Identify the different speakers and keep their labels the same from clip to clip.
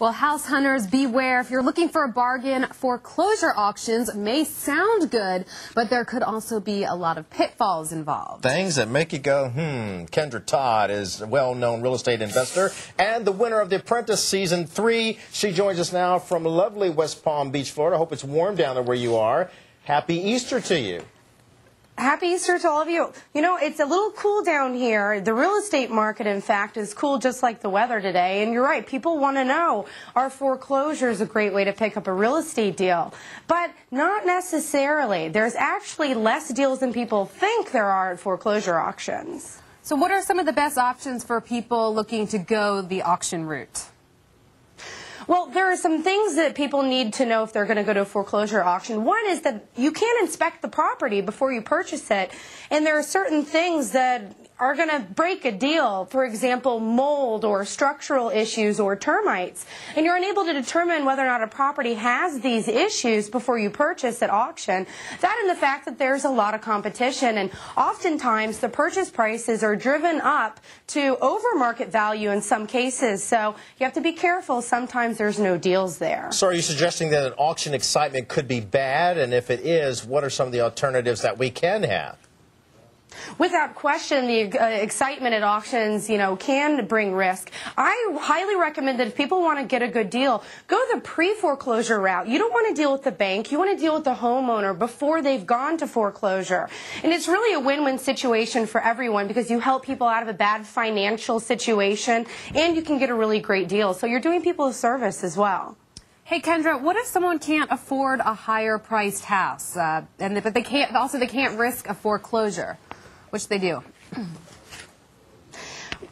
Speaker 1: Well, house hunters, beware. If you're looking for a bargain, foreclosure auctions may sound good, but there could also be a lot of pitfalls involved.
Speaker 2: Things that make you go, Kendra Todd is a well-known real estate investor and the winner of The Apprentice Season 3. She joins us now from lovely West Palm Beach, Florida. I hope it's warm down there where you are. Happy Easter to you.
Speaker 3: Happy Easter to all of you. You know, it's a little cool down here. The real estate market, in fact, is cool just like the weather today. And you're right, people want to know, are foreclosures a great way to pick up a real estate deal? But not necessarily. There's actually less deals than people think there are at foreclosure auctions.
Speaker 1: So what are some of the best options for people looking to go the auction route?
Speaker 3: Well, there are some things that people need to know if they're going to go to a foreclosure auction. One is that you can't inspect the property before you purchase it, and there are certain things that are going to break a deal. For example, mold or structural issues or termites. And you're unable to determine whether or not a property has these issues before you purchase at auction. That and the fact that there's a lot of competition, and oftentimes the purchase prices are driven up to over market value in some cases. So you have to be careful. Sometimes there's no deals there.
Speaker 2: So are you suggesting that an auction excitement could be bad? And if it is, what are some of the alternatives that we can have?
Speaker 3: Without question, the excitement at auctions, can bring risk. I highly recommend that if people want to get a good deal, go the pre-foreclosure route. You don't want to deal with the bank. You want to deal with the homeowner before they've gone to foreclosure. And it's really a win-win situation for everyone because you help people out of a bad financial situation and you can get a really great deal. So you're doing people a service as well.
Speaker 1: Hey Kendra, what if someone can't afford a higher priced house, but they can't risk a foreclosure, which they do?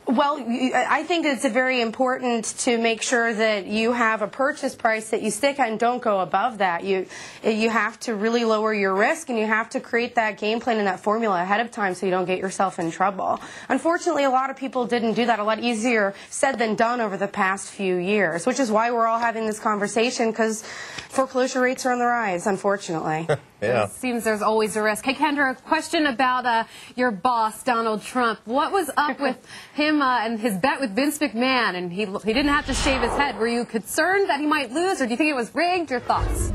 Speaker 3: Well, I think it's very important to make sure that you have a purchase price that you stick at and don't go above that. You have to really lower your risk, and you have to create that game plan and that formula ahead of time so you don't get yourself in trouble. Unfortunately, a lot of people didn't do that. A lot easier said than done over the past few years, which is why we're all having this conversation, because foreclosure rates are on the rise, unfortunately.
Speaker 2: Yeah.
Speaker 1: It seems there's always a risk. Hey, Kendra, a question about your boss, Donald Trump. What was up with him and his bet with Vince McMahon? And he didn't have to shave his head. Were you concerned that he might lose, or do you think it was rigged? Your thoughts?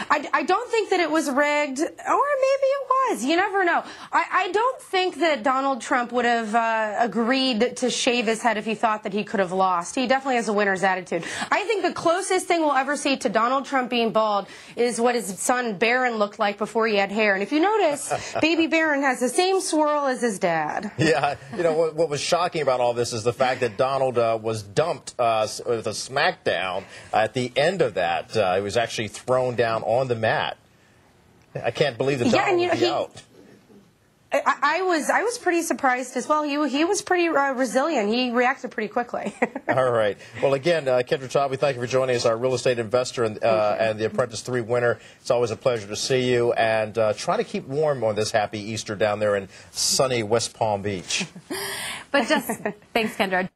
Speaker 3: I don't think that it was rigged, or maybe it was. You never know. I don't think that Donald Trump would have agreed to shave his head if he thought that he could have lost. He definitely has a winner's attitude. I think the closest thing we'll ever see to Donald Trump being bald is what his son Barron looked like before he had hair. And if you notice, baby Barron has the same swirl as his dad.
Speaker 2: Yeah, what was shocking about all this is the fact that Donald was dumped with a smackdown at the end of that. He was actually thrown down on the mat. I can't believe that Donald would be out.
Speaker 3: I was pretty surprised as well. He was pretty resilient. He reacted pretty quickly.
Speaker 2: All right. Well, again, Kendra Todd, we thank you for joining us, our real estate investor and the Apprentice 3 winner. It's always a pleasure to see you, and try to keep warm on this happy Easter down there in sunny West Palm Beach.
Speaker 1: But thanks, Kendra.